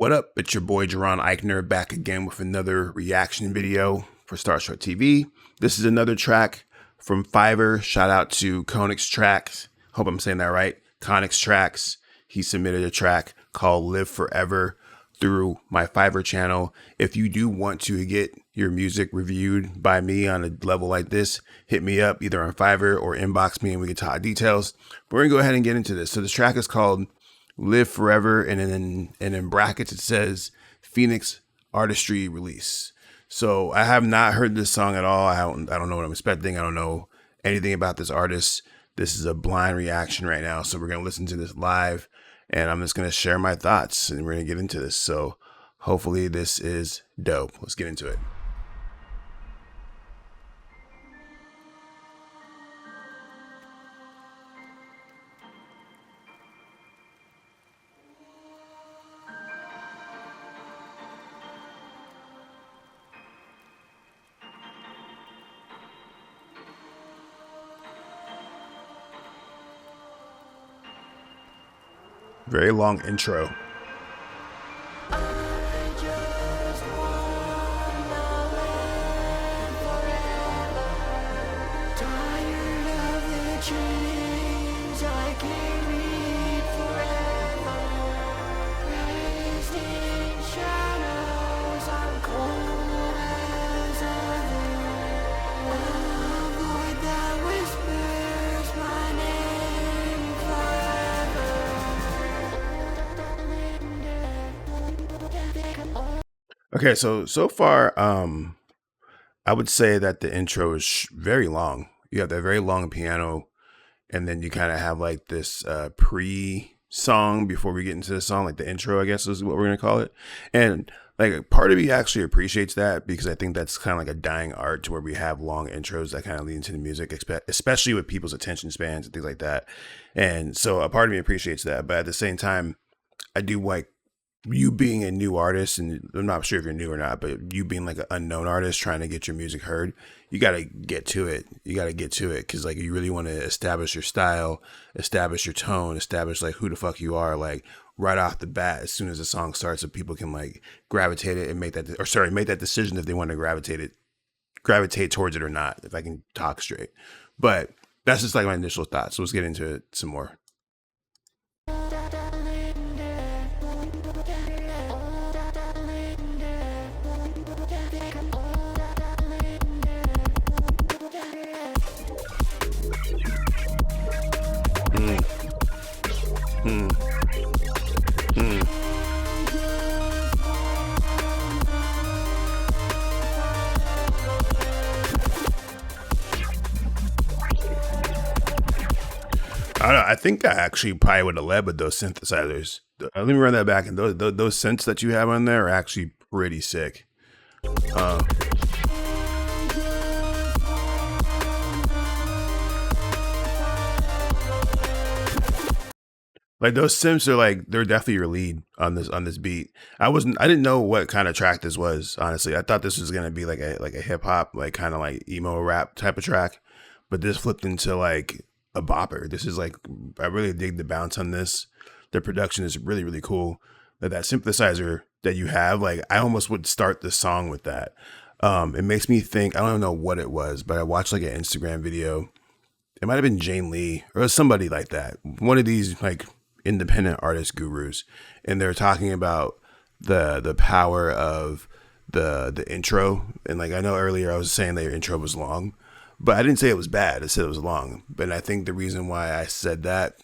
What up? It's your boy Jaron Ikner back again with another reaction video for Starstruck TV. This is another track from Fiverr. Shout out to Konnextrax. Hope I'm saying that right. Konnextrax. He submitted a track called Live Forever through my Fiverr channel. If you do want to get your music reviewed by me on a level like this, hit me up either on Fiverr or inbox me and we can talk details. But we're gonna go ahead and get into this. So this track is called Live Forever, and in brackets it says Phoenix Artistry release. So I have not heard this song at all. I don't know what I'm expecting. I don't know anything about this artist. This is a blind reaction right now. So we're gonna listen to this live, and I'm just gonna share my thoughts, and we're gonna get into this. So hopefully this is dope. Let's get into it. Very long intro. Okay, so far, I would say that the intro is very long. You have that very long piano, and then you kind of have like this pre-song before we get into the song, like the intro, I guess is what we're gonna call it. And like part of me actually appreciates that, because I think that's kind of like a dying art, to where we have long intros that kind of lead into the music, especially with people's attention spans and things like that. And so a part of me appreciates that, but at the same time, I do like you being a new artist, and I'm not sure if you're new or not, but you being like an unknown artist trying to get your music heard, you got to get to it. You got to get to it, because like you really want to establish your style, establish your tone, establish like who the fuck you are, like right off the bat as soon as the song starts, so people can like gravitate it and make that decision if they want to gravitate towards it or not, if I can talk straight. But that's just like my initial thoughts. So let's get into it some more. I don't know, I think I actually probably would have led with those synthesizers. Let me run that back, and those synths that you have on there are actually pretty sick. Like those synths are like, they're definitely your lead on this beat. I didn't know what kind of track this was, honestly. I thought this was gonna be like a hip hop, like kind of like emo rap type of track, but this flipped into like a bopper. This is like, I really dig the bounce on this. The production is really, really cool. That synthesizer that you have, like I almost would start the song with that. It makes me think, I don't know what it was, but I watched like an Instagram video. It might have been Jane Lee or somebody like that. One of these like independent artist gurus, and they're talking about the power of the intro. And like I know earlier I was saying that your intro was long, but I didn't say it was bad. I said it was long. But I think the reason why I said that,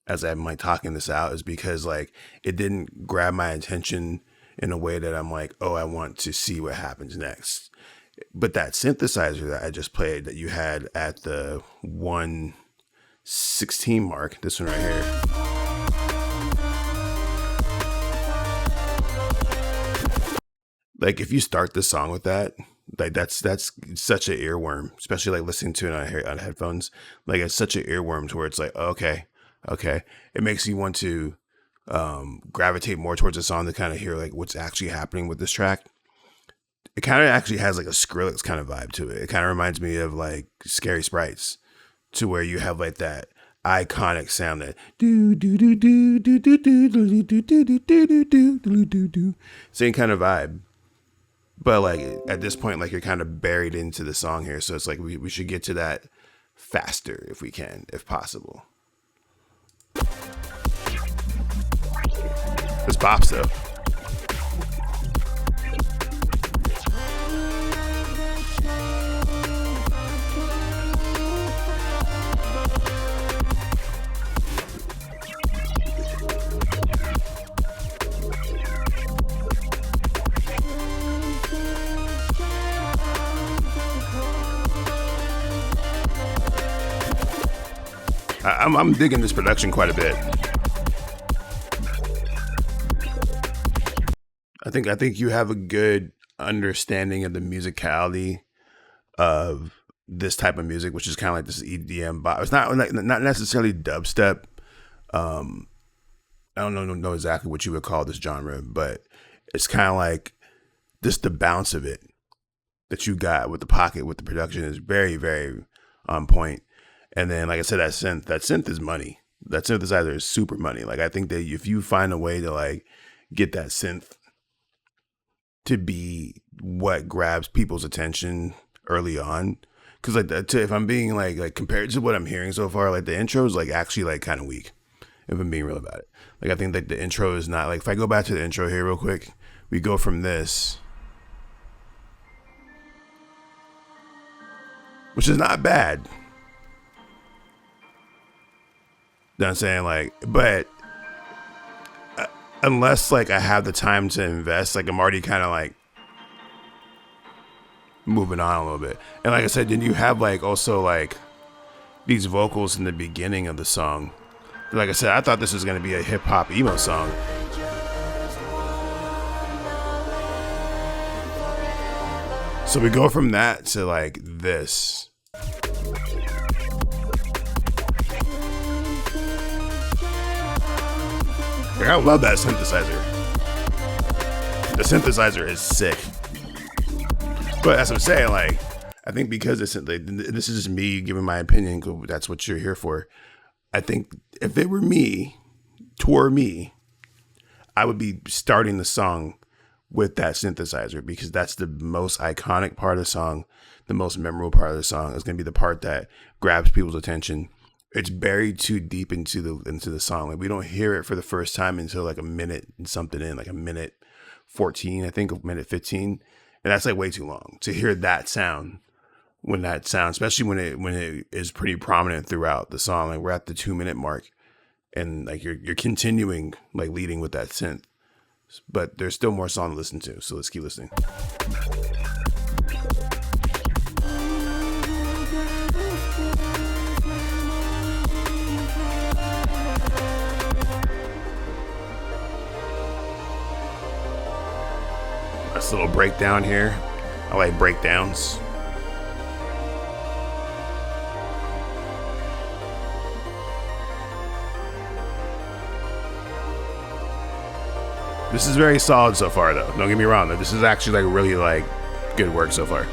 as I'm like talking this out, is because like it didn't grab my attention in a way that I'm like, oh, I want to see what happens next. But that synthesizer that I just played, that you had at the 1:16 mark, this one right here. Like if you start the song with that, like that's such an earworm, especially like listening to it on headphones. Like it's such an earworm to where it's like, okay. It makes you want to gravitate more towards the song to kind of hear like what's actually happening with this track. It kind of actually has like a Skrillex kind of vibe to it. It kind of reminds me of like Scary Sprites, to where you have like that iconic sound that do do do do do do do do do do do do do do do do. Same kind of vibe. But like at this point, like you're kind of buried into the song here, so it's like we should get to that faster if we can, if possible. This pops though. I'm digging this production quite a bit. I think you have a good understanding of the musicality of this type of music, which is kind of like this EDM bop. It's not necessarily dubstep. I don't know exactly what you would call this genre, but it's kind of like just the bounce of it that you got with the pocket with the production is very, very on point. And then, like I said, that synth is money. That synthesizer is super money. Like I think that if you find a way to like get that synth to be what grabs people's attention early on, because like if I'm being like compared to what I'm hearing so far, like the intro is like actually like kind of weak. If I'm being real about it, like I think that the intro is not like. If I go back to the intro here real quick, we go from this, which is not bad. You know what I'm saying? Like, but unless like I have the time to invest, like I'm already kind of like moving on a little bit. And like I said, then you have like also like these vocals in the beginning of the song. Like I said, I thought this was going to be a hip hop emo song. So we go from that to like this. Like, I love that synthesizer. The synthesizer is sick. But as I'm saying, like, I think because this is just me giving my opinion, because that's what you're here for. I think if it were me, I would be starting the song with that synthesizer, because that's the most iconic part of the song, the most memorable part of the song. Is going to be the part that grabs people's attention. It's buried too deep into the song. Like we don't hear it for the first time until like a minute and something in, like a minute 14, I think, a minute 15, and that's like way too long to hear that sound. When that sound, especially when it is pretty prominent throughout the song, like we're at the 2-minute mark, and like you're continuing like leading with that synth, but there's still more song to listen to. So let's keep listening. Nice little breakdown here. I like breakdowns. This is very solid so far, though. Don't get me wrong. This is actually like really like good work so far.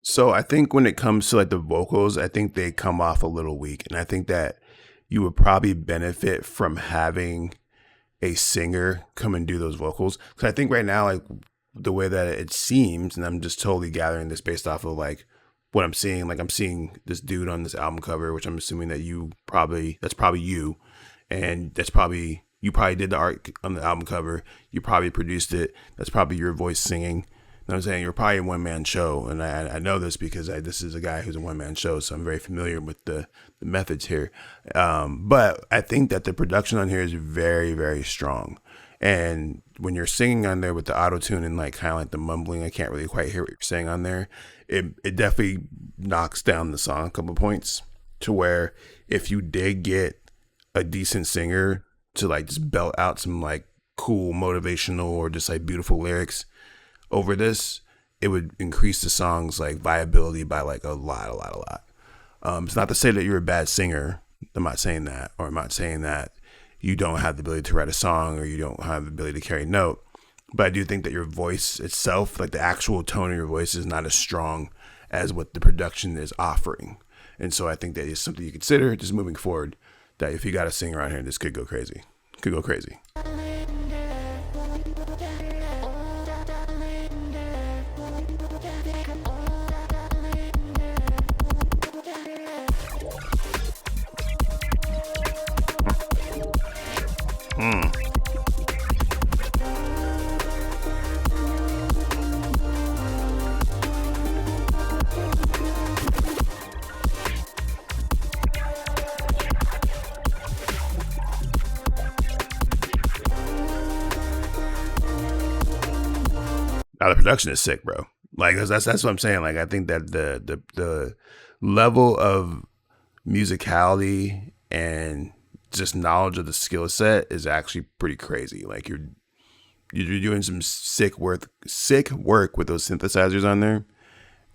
So I think when it comes to like the vocals, I think they come off a little weak, and I think that you would probably benefit from having a singer come and do those vocals. Because I think right now, like the way that it seems, and I'm just totally gathering this based off of like what I'm seeing. Like I'm seeing this dude on this album cover, which I'm assuming that that's probably you, and you probably did the art on the album cover. You probably produced it. That's probably your voice singing. You know what I'm saying? You're probably a one-man show, and I know this because this is a guy who's a one-man show, so I'm very familiar with the methods here. But I think that the production on here is very, very strong. And when you're singing on there with the auto-tune and like kind of like the mumbling, I can't really quite hear what you're saying on there. It definitely knocks down the song a couple points, to where if you did get a decent singer to like just belt out some like cool motivational or just like beautiful lyrics over this, it would increase the song's like viability by like a lot. It's not to say that you're a bad singer. I'm not saying that, or I'm not saying that you don't have the ability to write a song or you don't have the ability to carry a note. But I do think that your voice itself, like the actual tone of your voice, is not as strong as what the production is offering. And so I think that is something you consider just moving forward, that if you got a singer around here, this could go crazy. Could go crazy. Now the production is sick, bro. Like that's what I'm saying. Like I think that the level of musicality and just knowledge of the skill set is actually pretty crazy. Like you're doing some sick work with those synthesizers on there,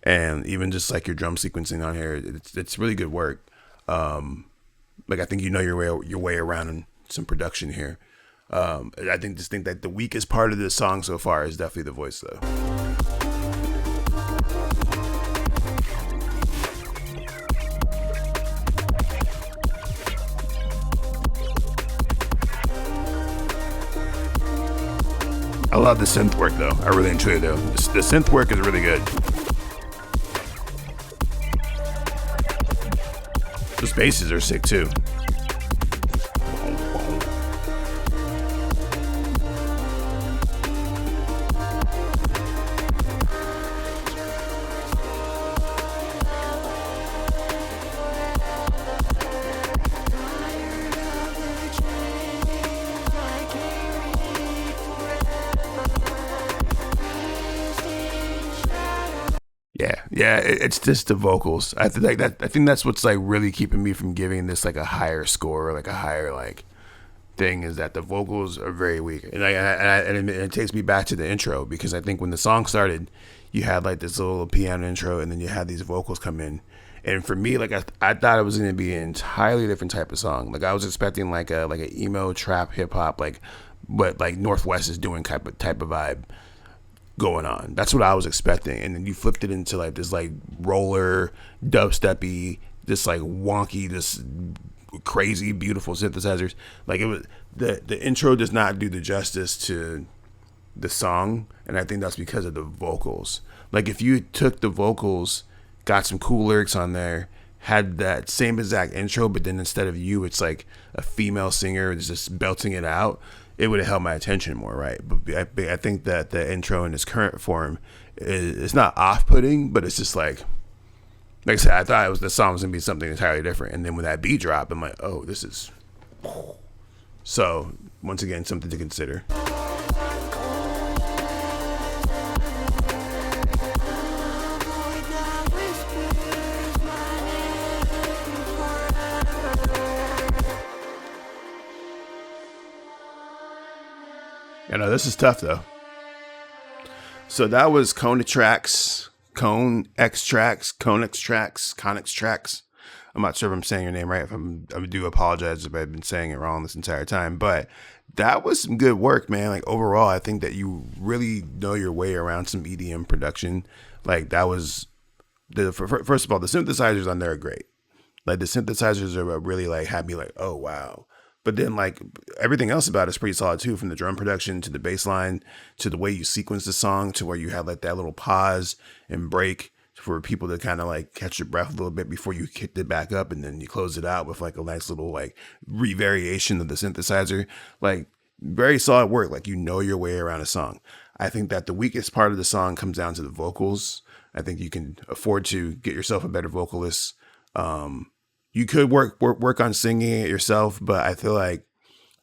and even just like your drum sequencing on here, it's really good work. Like I think you know your way around in some production here. I think that the weakest part of this song so far is definitely the voice, though. I love the synth work, though. I really enjoy it, though. The synth work is really good. Those basses are sick, too. Yeah, it's just the vocals. I think like that. I think that's what's like really keeping me from giving this like a higher score, or like a higher like thing, is that the vocals are very weak, and it takes me back to the intro, because I think when the song started, you had like this little piano intro, and then you had these vocals come in, and for me, like I thought it was gonna be an entirely different type of song. Like I was expecting like a emo trap hip hop, like what like Northwest is doing type of vibe going on. That's what I was expecting, and then you flipped it into like this like roller dubsteppy, this like wonky, this crazy beautiful synthesizers. Like it was the intro does not do the justice to the song, and I think that's because of the vocals. Like if you took the vocals, got some cool lyrics on there, had that same exact intro, but then instead of you, it's like a female singer just belting it out, it would have held my attention more, right? But I think that the intro in its current form is not off-putting, but it's just like I said, I thought the song was gonna be something entirely different, and then when that beat dropped, I'm like, oh, this is. So once again, something to consider. I know this is tough though. So that was Konnextrax. I'm not sure if I'm saying your name right. I do apologize if I've been saying it wrong this entire time, but that was some good work, man. Like overall, I think that you really know your way around some EDM production. Like that was first of all, the synthesizers on there are great. Like the synthesizers are really like had me like, oh wow. But then like everything else about it is pretty solid too, from the drum production to the bass line to the way you sequence the song, to where you have like that little pause and break for people to kind of like catch your breath a little bit before you kick it back up, and then you close it out with like a nice little like re-variation of the synthesizer. Like very solid work. Like you know your way around a song. I think that the weakest part of the song comes down to the vocals. I think you can afford to get yourself a better vocalist. You could work on singing it yourself, but I feel like,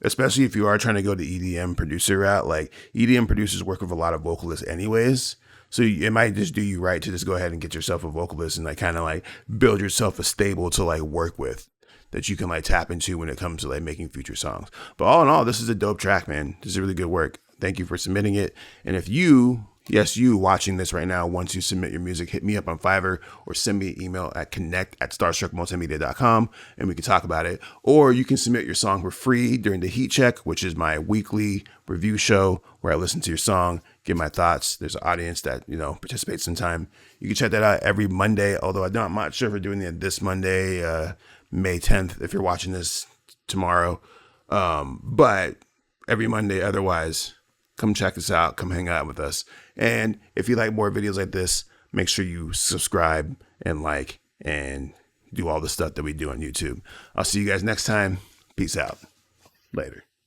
especially if you are trying to go the EDM producer route, like EDM producers work with a lot of vocalists anyways. So it might just do you right to just go ahead and get yourself a vocalist and like kind of like build yourself a stable to like work with, that you can like tap into when it comes to like making future songs. But all in all, this is a dope track, man. This is really good work. Thank you for submitting it. And if you Yes, you watching this right now, once you submit your music, hit me up on Fiverr or send me an email at connect@starstruckmultimedia.com and we can talk about it. Or you can submit your song for free during the Heat Check, which is my weekly review show where I listen to your song, give my thoughts. There's an audience that, participates in time. You can check that out every Monday, although I'm not sure if we're doing it this Monday, May 10th, if you're watching this tomorrow. But every Monday, otherwise, come check us out. Come hang out with us. And if you like more videos like this, make sure you subscribe and like and do all the stuff that we do on YouTube. I'll see you guys next time. Peace out. Later.